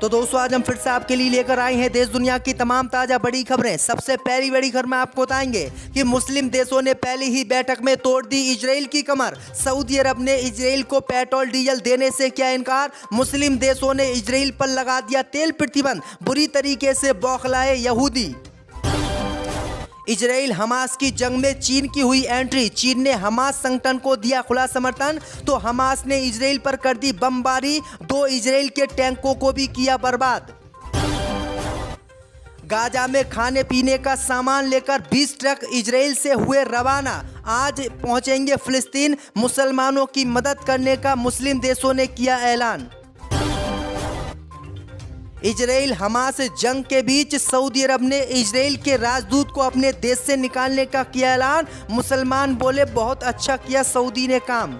तो दोस्तों आज हम फिर से आपके लिए लेकर आए हैं देश दुनिया की तमाम ताजा बड़ी खबरें। सबसे पहली बड़ी खबर में आपको बताएंगे कि मुस्लिम देशों ने पहली ही बैठक में तोड़ दी इजराइल की कमर। सऊदी अरब ने इजराइल को पेट्रोल डीजल देने से किया इनकार। मुस्लिम देशों ने इजराइल पर लगा दिया तेल प्रतिबंध। बुरी तरीके से बौखलाए यहूदी। इजराइल हमास की जंग में चीन की हुई एंट्री। चीन ने हमास संगठन को दिया खुला समर्थन तो हमास ने इजराइल पर कर दी बमबारी। 2 इजराइल के टैंकों को भी किया बर्बाद। गाजा में खाने पीने का सामान लेकर 20 ट्रक इजराइल से हुए रवाना। आज पहुंचेंगे फिलिस्तीन। मुसलमानों की मदद करने का मुस्लिम देशों ने किया ऐलान। इजराइल हमास जंग के बीच सऊदी अरब ने इजराइल के राजदूत को अपने देश से निकालने का किया ऐलान। मुसलमान बोले बहुत अच्छा किया सऊदी ने काम।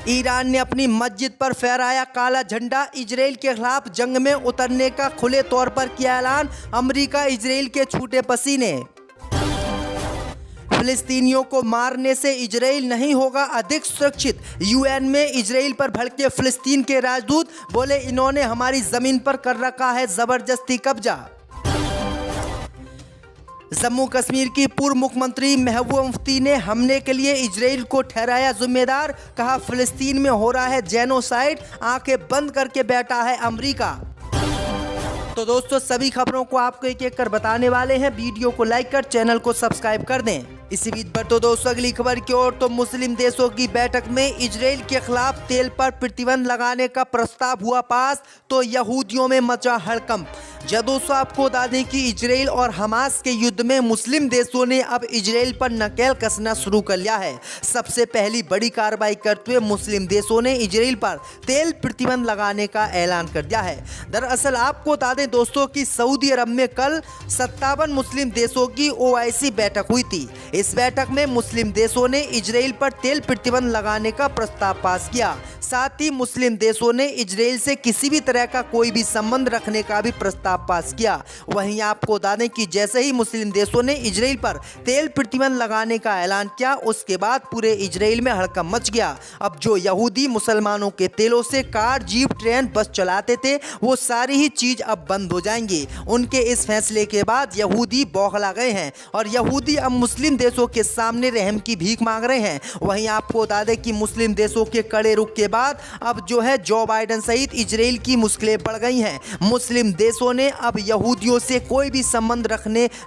ईरान ने अपनी मस्जिद पर फहराया काला झंडा। इजराइल के खिलाफ जंग में उतरने का खुले तौर पर किया ऐलान। अमेरिका इजराइल के छूटे पसीने। फिलिस्तीनियों को मारने से इजराइल नहीं होगा अधिक सुरक्षित। यूएन में इजराइल पर भड़के फिलिस्तीन के राजदूत बोले इन्होंने हमारी जमीन पर कर रखा है जबरदस्ती कब्जा। जम्मू कश्मीर की पूर्व मुख्यमंत्री महबूबा मुफ्ती ने हमले के लिए इजराइल को ठहराया जिम्मेदार। कहा फिलिस्तीन में हो रहा है जेनोसाइड, आंखें बंद करके बैठा है अमेरिका। तो दोस्तों सभी खबरों को आपको एक एक कर बताने वाले हैं। वीडियो को लाइक कर चैनल को सब्सक्राइब कर दें। इसी बीच पर तो दोस्तों अगली खबर की ओर तो मुस्लिम देशों की बैठक में इजराइल के खिलाफ तेल पर प्रतिबंध लगाने का प्रस्ताव हुआ पास तो यहूदियों में मचा हड़कंप। जब दोस्तों आपको बता दें कि इजराइल और हमास के युद्ध में मुस्लिम देशों ने अब इजराइल पर नकेल कसना शुरू कर लिया है। सबसे पहली बड़ी कार्रवाई करते हुए मुस्लिम देशों ने इजराइल पर तेल प्रतिबंध लगाने का ऐलान कर दिया है। दरअसल आपको बता दें दोस्तों कि सऊदी अरब में कल 57 मुस्लिम देशों की OIC बैठक हुई थी। इस बैठक में मुस्लिम देशों ने इजराइल पर तेल प्रतिबंध लगाने का प्रस्ताव पास किया। साथ ही मुस्लिम देशों ने इजराइल से किसी भी तरह का कोई भी संबंध रखने का भी प्रस्ताव पास किया। वहीं आपको बता दें कि जैसे ही मुस्लिम देशों ने इजराइल पर तेल प्रतिबंध लगाने का ऐलान किया उसके बाद पूरे इजराइल में हड़कंप मच गया। अब जो यहूदी मुसलमानों के तेलों से कार, जीप, ट्रेन, बस चलाते थे वो सारी ही चीज अब बंद हो जाएंगी। उनके इस फैसले के बाद यहूदी बौखला गए हैं और यहूदी अब मुस्लिम देशों के सामने रहम की भीख मांग रहे हैं। वहीं आपको बता दें कि मुस्लिम देशों के कड़े रुख के बाद अब जो है जो बाइडेन सहित इजराइल की मुश्किलें बढ़ गई हैं। मुस्लिम देशों ने अब यहूदियों से कोई भी संबंध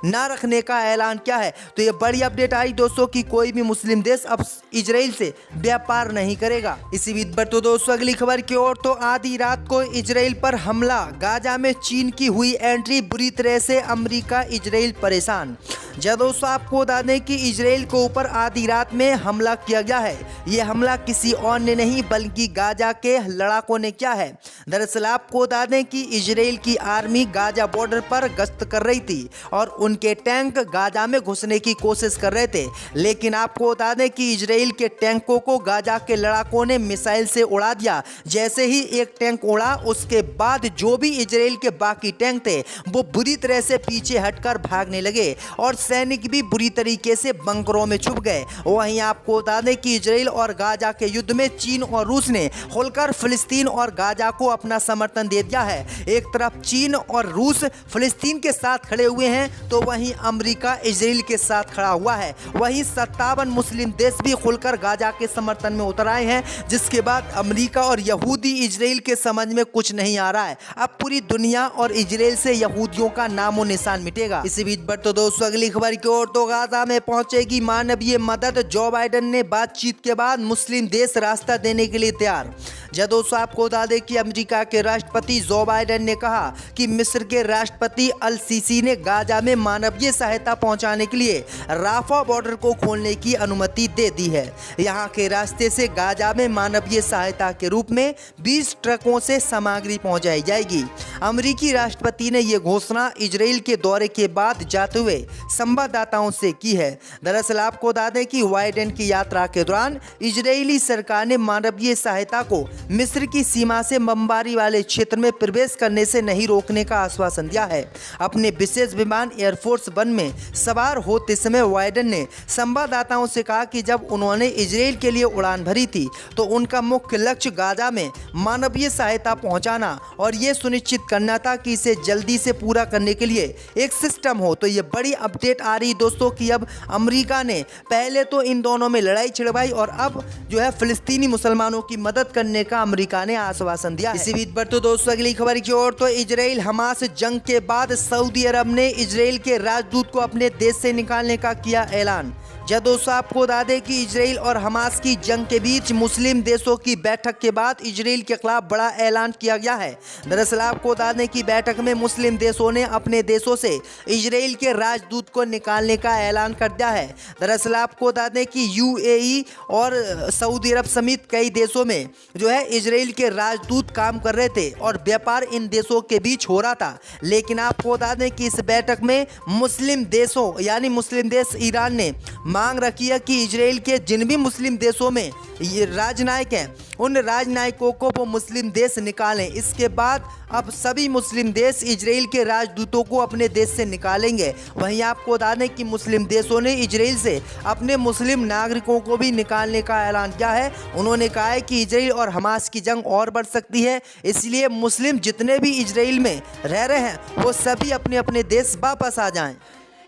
ना रखने का ऐलान किया है। तो ये बड़ी अपडेट आई दोस्तों कि कोई भी मुस्लिम देश अब इजराइल से व्यापार नहीं करेगा। इसी बीच पर तो दोस्तों अगली खबर की ओर तो आधी रात को इजराइल पर हमला। गाजा में चीन की हुई एंट्री। बुरी तरह से अमेरिका इजराइल परेशान। जब दोस्तों आपको बता दें कि इजराइल के ऊपर आधी रात में हमला किया गया है। ये हमला किसी और ने नहीं बल्कि गाजा के लड़ाकों ने किया है। दरअसल आपको बता दें कि इजराइल की आर्मी गाजा बॉर्डर पर गश्त कर रही थी और उनके टैंक गाजा में घुसने की कोशिश कर रहे थे। लेकिन आपको बता दें कि इजराइल के टैंकों को गाजा के लड़ाकों ने मिसाइल से उड़ा दिया। जैसे ही एक टैंक उड़ा उसके बाद जो भी इजराइल के बाकी टैंक थे वो बुरी तरह से पीछे हटकर भागने लगे और सैनिक भी बुरी तरीके से बंकरों में छुप गए। वहीं आपको बता दें कि इजराइल और गाजा के युद्ध में चीन और रूस ने खुलकर फिलिस्तीन और गाजा को अपना समर्थन दे दिया है। एक तरफ चीन और रूस फिलिस्तीन के साथ खड़े हुए हैं तो वहीं अमेरिका इजराइल के साथ खड़ा हुआ है। वहीं 57 मुस्लिम देश भी खुलकर गाजा के समर्थन में उतर आए हैं, जिसके बाद अमेरिका और यहूदी इजराइल के समझ में कुछ नहीं आ रहा है। अब पूरी दुनिया और इजराइल से यहूदियों का नामो निशान मिटेगा। इसी बीच पर तो दोस्तों अगली खबर की ओर तो गाजा में पहुंचेगी मानवीय मदद। जो बाइडेन ने बातचीत के बाद मुस्लिम देश रास्ता देने के लिए तैयार। जब दोस्तों आपको बता दें कि अमेरिका के राष्ट्रपति जो बाइडेन ने कहा कि मिस्र के राष्ट्रपति अल सीसी ने गाजा में मानवीय सहायता पहुंचाने के लिए राफा बॉर्डर को खोलने की अनुमति दे दी है। यहां के रास्ते से गाजा में मानवीय सहायता के रूप में 20 ट्रकों से सामग्री पहुंचाई जाएगी। अमेरिकी राष्ट्रपति ने यह घोषणा इजराइल के दौरे के बाद जाते हुए संवाददाताओं से की है। दरअसल आपको बता दें कि बाइडेन की यात्रा के दौरान इजरायली सरकार ने मानवीय सहायता को मिस्र की सीमा से बमबारी वाले क्षेत्र में प्रवेश करने से नहीं रोकने का आश्वासन दिया है। अपने विशेष विमान एयरफोर्स वन में सवार होते समय बाइडेन ने संवाददाताओं से कहा कि जब उन्होंने इजराइल के लिए उड़ान भरी थी तो उनका मुख्य लक्ष्य गाजा में मानवीय सहायता पहुंचाना और ये सुनिश्चित करना था कि इसे जल्दी से पूरा करने के लिए एक सिस्टम हो। तो ये बड़ी अपडेट आ रही दोस्तों कि अब अमेरिका ने पहले तो इन दोनों में लड़ाई छिड़वाई और अब जो है फिलिस्तीनी मुसलमानों की मदद करने का अमेरिका ने आश्वासन दिया। इसी बीच पर तो दोस्तों अगली खबर की ओर तो इजराइल हमास जंग के बाद सऊदी अरब ने इजराइल के राजदूत को अपने देश से निकालने का किया ऐलान। जब दोस्तों आपको बता दें कि इजराइल और हमास की जंग के बीच मुस्लिम देशों की बैठक के बाद इजराइल के खिलाफ बड़ा ऐलान किया गया है। दरअसल आपको बता दें कि बैठक में मुस्लिम देशों ने अपने देशों से इजराइल के राजदूत को निकालने का ऐलान कर दिया है। दरअसल आपको बता दें कि यूएई और सऊदी अरब समेत कई देशों में जो है इजराइल के राजदूत काम कर रहे थे और व्यापार इन देशों के बीच हो रहा था। लेकिन आपको बता दें कि इस बैठक में मुस्लिम देशों यानी मुस्लिम देश ईरान ने मांग रखी है कि इजराइल के जिन भी मुस्लिम देशों में ये राजनायक हैं उन राजनायकों को वो मुस्लिम देश निकालें। इसके बाद अब सभी मुस्लिम देश इजराइल के राजदूतों को अपने देश से निकालेंगे। वहीं आपको बता दें कि मुस्लिम देशों ने इजराइल से अपने मुस्लिम नागरिकों को भी निकालने का ऐलान किया है। उन्होंने कहा है कि इजराइल और हमास की जंग और बढ़ सकती है, इसलिए मुस्लिम जितने भी इजराइल में रह रहे हैं वो सभी अपने अपने देश वापस आ जाएं।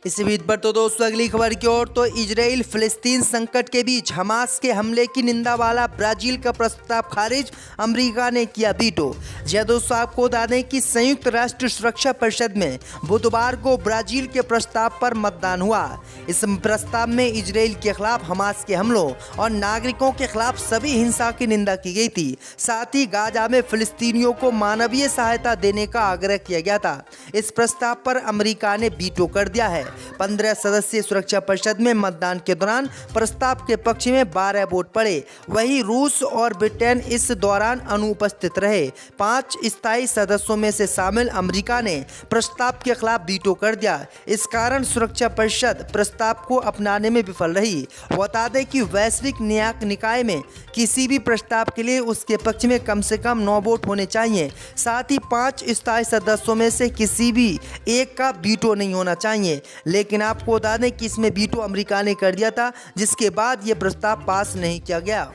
इसी बीच पर तो दोस्तों अगली खबर की ओर तो इजराइल फिलिस्तीन संकट के बीच हमास के हमले की निंदा वाला ब्राजील का प्रस्ताव खारिज, अमेरिका ने किया वीटो। जय दोस्तों आपको बता दें कि संयुक्त राष्ट्र सुरक्षा परिषद में बुधवार को ब्राजील के प्रस्ताव पर मतदान हुआ। इस प्रस्ताव में इजराइल के खिलाफ हमास के हमलों और नागरिकों के खिलाफ सभी हिंसा की निंदा की गई थी। साथ ही गाजा में फिलिस्तीनियों को मानवीय सहायता देने का आग्रह किया गया था। इस प्रस्ताव पर अमेरिका ने वीटो कर दिया है। 15 सदस्यीय सुरक्षा परिषद में मतदान के दौरान प्रस्ताव के पक्ष में 12 वोट पड़े। वहीं रूस और ब्रिटेन इस दौरान अनुपस्थित रहे। 5 स्थायी सदस्यों में से शामिल अमेरिका ने प्रस्ताव के खिलाफ वीटो कर दिया। इस कारण सुरक्षा परिषद प्रस्ताव को अपनाने में विफल रही। बता दें कि वैश्विक न्यायिक निकाय में किसी भी प्रस्ताव के लिए उसके पक्ष में कम से कम 9 वोट होने चाहिए। साथ ही 5 स्थायी सदस्यों में से किसी भी एक का वीटो नहीं होना चाहिए। लेकिन आपको बता दें कि इसमें वीटो अमेरिका ने कर दिया था, जिसके बाद यह प्रस्ताव पास नहीं किया गया।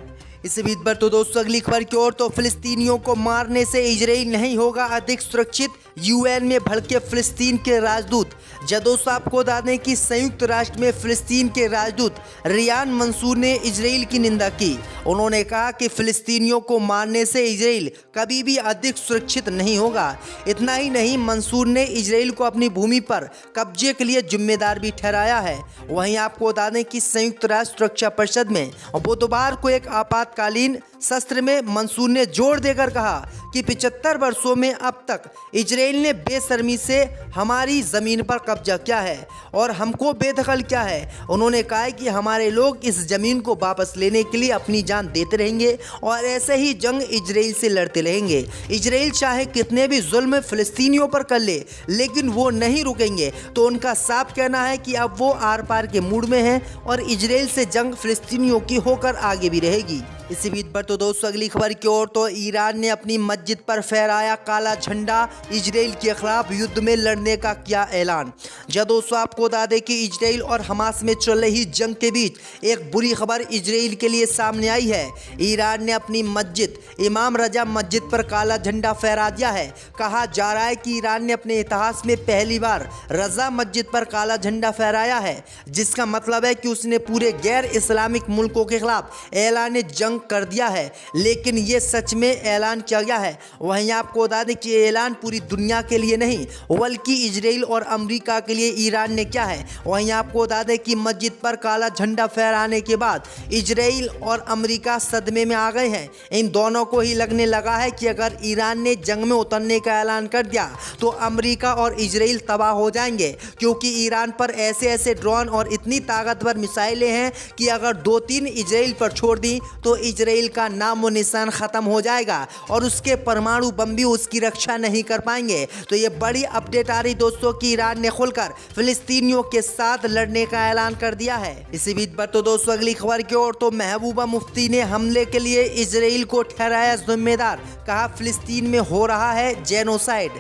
इसी बीच पर तो दोस्तों अगली खबर की ओर तो फिलिस्तीनियों को मारने से इजराइल नहीं होगा अधिक सुरक्षित, यूएन में भड़के फिलिस्तीन के राजदूत। जब दोस्तों आपको बता दें कि संयुक्त राष्ट्र में फिलिस्तीन के राजदूत रियान मंसूर ने इजराइल की निंदा की। उन्होंने कहा कि फिलिस्तीनियों को मारने से इजराइल कभी भी अधिक सुरक्षित नहीं होगा। इतना ही नहीं, मंसूर ने इजराइल को अपनी भूमि पर कब्जे के लिए जिम्मेदार भी ठहराया है। वहीं आपको बता दें कि संयुक्त राष्ट्र सुरक्षा परिषद में बुधवार को एक आपातकालीन सत्र में मंसूर ने जोर देकर कहा कि 75 वर्षों में अब तक इजराइल ने बेशर्मी से हमारी ज़मीन पर कब्जा किया है और हमको बेदखल किया है। उन्होंने कहा कि हमारे लोग इस ज़मीन को वापस लेने के लिए अपनी जान देते रहेंगे और ऐसे ही जंग इजराइल से लड़ते रहेंगे। इजराइल चाहे कितने भी जुल्म फिलिस्तीनियों पर कर ले, लेकिन वो नहीं रुकेंगे। तो उनका साफ कहना है कि अब वो आर पार के मूड में हैं और इजराइल से जंग फिलिस्तीनियों की होकर आगे भी रहेगी। इसी बीच पर तो दोस्तों अगली खबर की ओर तो ईरान ने अपनी मस्जिद पर फहराया काला झंडा, इजराइल के खिलाफ युद्ध में लड़ने का किया ऐलान। जब दोस्तों आपको बता दें कि इजराइल और हमास में चल रही जंग के बीच एक बुरी खबर इजराइल के लिए सामने आई है। ईरान ने अपनी मस्जिद इमाम रजा मस्जिद पर काला झंडा फहरा दिया है। कहा जा रहा है कि ईरान ने अपने इतिहास में पहली बार रजा मस्जिद पर काला झंडा फहराया है, जिसका मतलब है कि उसने पूरे गैर इस्लामिक मुल्कों के खिलाफ ऐलान जंग कर दिया है। लेकिन ये सच में ऐलान किया गया है। वहीं आपको बता दें कि ऐलान पूरी दुनिया के लिए नहीं बल्कि इजराइल और अमेरिका के लिए ईरान ने किया है। वहीं आपको बता दें कि मस्जिद पर काला झंडा फहराने के बाद इजराइल और अमेरिका सदमे में आ गए हैं। इन दोनों को ही लगने लगा है कि अगर ईरान ने जंग में उतरने का ऐलान कर दिया तो अमेरिका और इजराइल तबाह हो जाएंगे, क्योंकि ईरान पर ऐसे ऐसे ड्रोन और इतनी ताकतवर मिसाइलें हैं कि अगर 2-3 इजराइल पर छोड़ दी तो इजराइल का नामो निशान खत्म हो जाएगा और उसके परमाणु बम भी उसकी रक्षा नहीं कर पाएंगे। तो ये बड़ी अपडेट आ रही दोस्तों कि ईरान ने खुलकर फिलिस्तीनियों के साथ लड़ने का ऐलान कर दिया है। इसी बीच पर तो दोस्तों अगली खबर की ओर तो महबूबा मुफ्ती ने हमले के लिए इजराइल को ठहराया जिम्मेदार, कहा फिलिस्तीन में हो रहा है जेनोसाइड।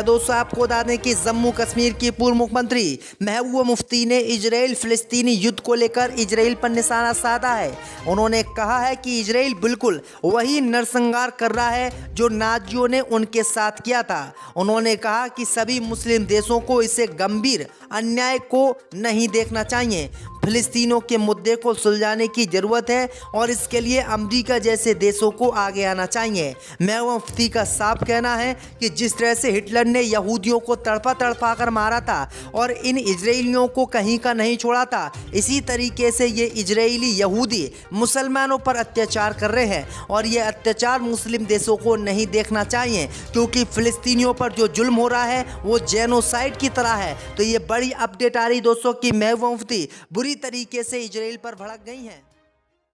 दोस्तों आपको बता दें कि जम्मू कश्मीर की पूर्व मुख्यमंत्री महबूबा मुफ्ती ने इजराइल फिलिस्तीनी युद्ध को लेकर इजराइल पर निशाना साधा है। उन्होंने कहा है कि इजराइल बिल्कुल वही नरसंहार कर रहा है जो नाजियों ने उनके साथ किया था। उन्होंने कहा कि सभी मुस्लिम देशों को इसे गंभीर अन्याय को नहीं देखना चाहिए। फिलिस्तीनों के मुद्दे को सुलझाने की जरूरत है और इसके लिए अमेरिका जैसे देशों को आगे आना चाहिए। महबूबा मुफ्ती का साफ कहना है कि जिस तरह से हिटलर ने यहूदियों को तड़पा कर मारा था और इन इजरायलियों को कहीं का नहीं छोड़ा था, इसी तरीके से ये इजरायली यहूदी मुसलमानों पर अत्याचार कर रहे हैं और ये अत्याचार मुस्लिम देशों को नहीं देखना चाहिए, क्योंकि फिलिस्तीनियों पर जो जुल्म हो रहा है वो जेनोसाइड की तरह है। तो ये बड़ी अपडेट आ रही दोस्तों कि महबूबा मुफ्ती बुरी तरीके से इजराइल पर भड़क गई हैं।